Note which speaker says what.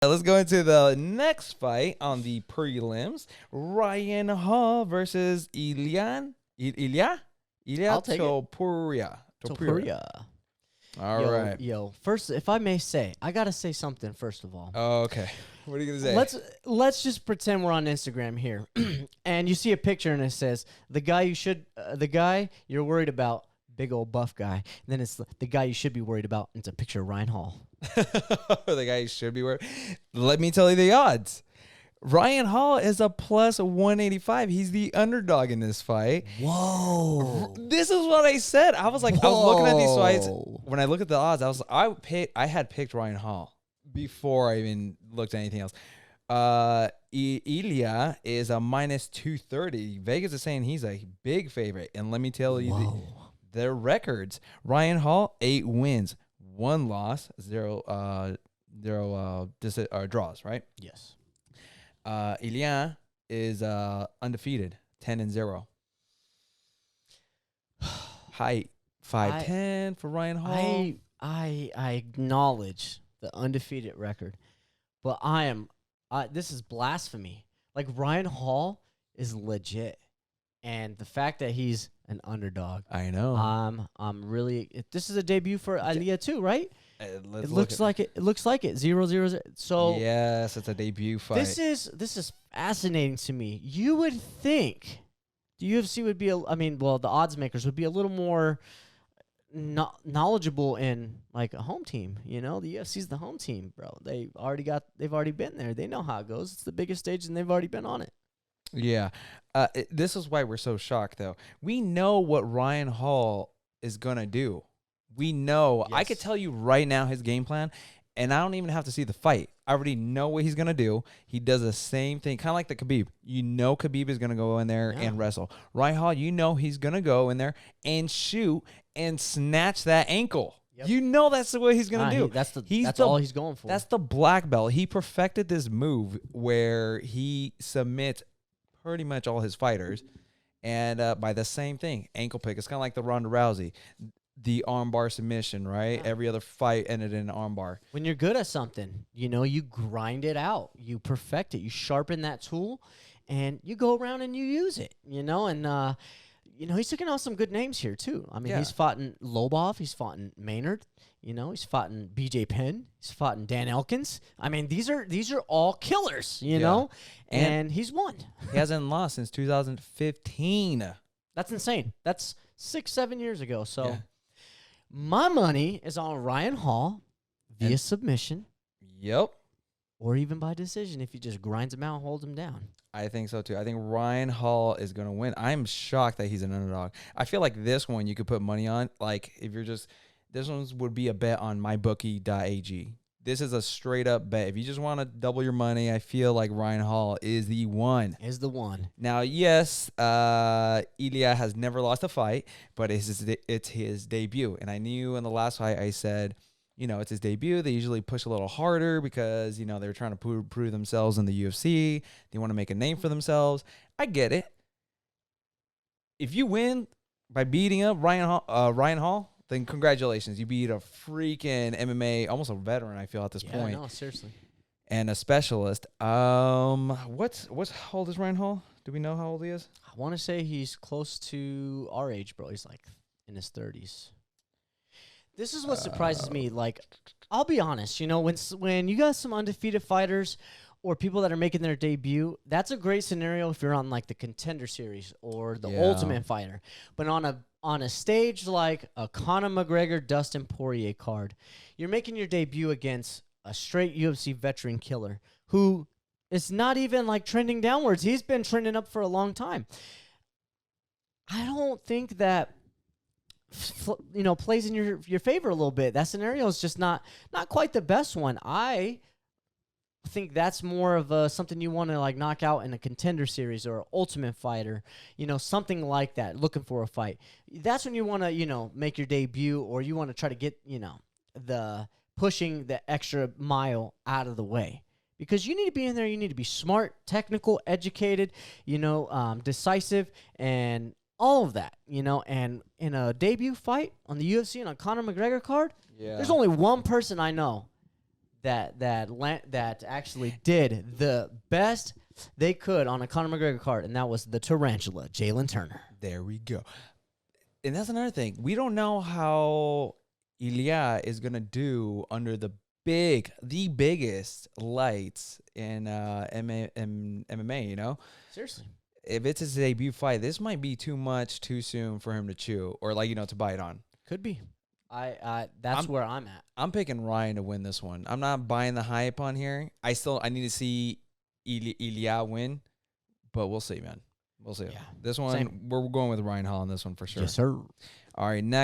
Speaker 1: Let's go into the next fight on the prelims. Ryan Hall versus Llia
Speaker 2: I'll take it.
Speaker 1: Topuria.
Speaker 2: Topuria.
Speaker 1: All right.
Speaker 2: Yo. First, if I may say, I gotta say something. First of all,
Speaker 1: Okay. What are you gonna say?
Speaker 2: let's just pretend we're on Instagram here, and you see a picture and it says the guy you're worried about, big old buff guy. And then it's the guy you should be worried about. And it's a picture of Ryan Hall.
Speaker 1: The guy you should be worried. Let me tell you the odds. Ryan Hall is a plus 185. He's the underdog in this fight.
Speaker 2: Whoa.
Speaker 1: This is what I said. I was like, I was looking at these fights.
Speaker 2: Whoa.
Speaker 1: When I look at the odds, I had picked Ryan Hall before I even looked at anything else. Ilya is a minus 230. Vegas is saying he's a big favorite. And let me tell you their records. Ryan Hall, 8 wins, 1 loss, 0 draws, right?
Speaker 2: Yes.
Speaker 1: Ilya is undefeated, 10-0. Height, 5'10" for Ryan Hall.
Speaker 2: I acknowledge the undefeated record, but this is blasphemy. Like, Ryan Hall is legit, and the fact that he's an underdog,
Speaker 1: I know.
Speaker 2: I'm really. This is a debut for Llia too, right?
Speaker 1: It
Speaker 2: looks like it. It looks like it. 0-0-0. So
Speaker 1: yes, it's a debut fight.
Speaker 2: this is fascinating to me. You would think the UFC would be. The odds makers would be a little more knowledgeable in like a home team. You know, the UFC's the home team, bro. They've already been there. They know how it goes. It's the biggest stage, and they've already been on it.
Speaker 1: Yeah. This is why we're so shocked, though. We know what Ryan Hall is going to do. We know.
Speaker 2: Yes.
Speaker 1: I could tell you right now his game plan, and I don't even have to see the fight. I already know what he's going to do. He does the same thing, kind of like the Khabib. You know Khabib is going to go in there and wrestle. Ryan Hall, you know he's going to go in there and shoot and snatch that ankle. Yep. You know that's what he's going to do.
Speaker 2: That's all he's going for.
Speaker 1: That's the black belt. He perfected this move where he submits pretty much all his fighters, and by the same thing, ankle pick. It's kind of like the Ronda Rousey, the armbar submission, right? Yeah. Every other fight ended in an armbar. When
Speaker 2: you're good at something, you grind it out, you perfect it, you sharpen that tool, and you go around and you use it, and he's taking out some good names here too. I mean, he's fought in Lobov, he's fought in Maynard, he's fought in BJ Penn, he's fought in Dan Elkins. I mean, these are all killers, you know, and he's won.
Speaker 1: He hasn't lost since 2015.
Speaker 2: That's insane. That's 6-7 years ago. So my money is on Ryan Hall via submission.
Speaker 1: Yep.
Speaker 2: Or even by decision if he just grinds him out and holds him down.
Speaker 1: I think so, too. I think Ryan Hall is going to win. I'm shocked that he's an underdog. I feel like this one you could put money on. Like, if you're just... This one would be a bet on mybookie.ag. This is a straight-up bet. If you just want to double your money, I feel like Ryan Hall is the one. Now, yes, Ilya has never lost a fight, but it's his debut. And I knew in the last fight I said, it's his debut. They usually push a little harder because, they're trying to prove themselves in the UFC. They want to make a name for themselves. I get it. If you win by beating up Ryan Hall, then congratulations. You beat a freaking MMA, almost a veteran, I feel, at this point.
Speaker 2: No, seriously.
Speaker 1: And a specialist. How old is Ryan Hall? Do we know how old he is?
Speaker 2: I want to say he's close to our age, bro. He's like in his 30s. This is what surprises me. Like, I'll be honest, when you got some undefeated fighters or people that are making their debut, that's a great scenario if you're on like the Contender Series or the Ultimate Fighter. But on a stage like a Conor McGregor, Dustin Poirier card, you're making your debut against a straight UFC veteran killer who is not even like trending downwards. He's been trending up for a long time. I don't think that plays in your favor a little bit. That scenario is just not quite the best one. I think that's more of something you want to like knock out in a Contender Series or Ultimate Fighter, something like that, looking for a fight. That's when you want to, make your debut, or you want to try to get, the pushing the extra mile out of the way. Because you need to be in there, you need to be smart, technical, educated, decisive, and all of that, and in a debut fight on the UFC and on Conor McGregor card, there's only one person I know that actually did the best they could on a Conor McGregor card, and that was the Tarantula, Jalen Turner.
Speaker 1: There we go. And that's another thing. We don't know how Llia is gonna do under the biggest lights in MMA. You know,
Speaker 2: Seriously.
Speaker 1: if it's his debut fight, this might be too much too soon for him to chew or to bite on.
Speaker 2: Could be. That's where I'm at.
Speaker 1: I'm picking Ryan to win this one. I'm not buying the hype on here. I need to see Llia win, but we'll see, man. We'll see.
Speaker 2: Yeah.
Speaker 1: This one,
Speaker 2: Same.
Speaker 1: we're going with Ryan Hall on this one for sure.
Speaker 2: Yes, sir.
Speaker 1: All right, next.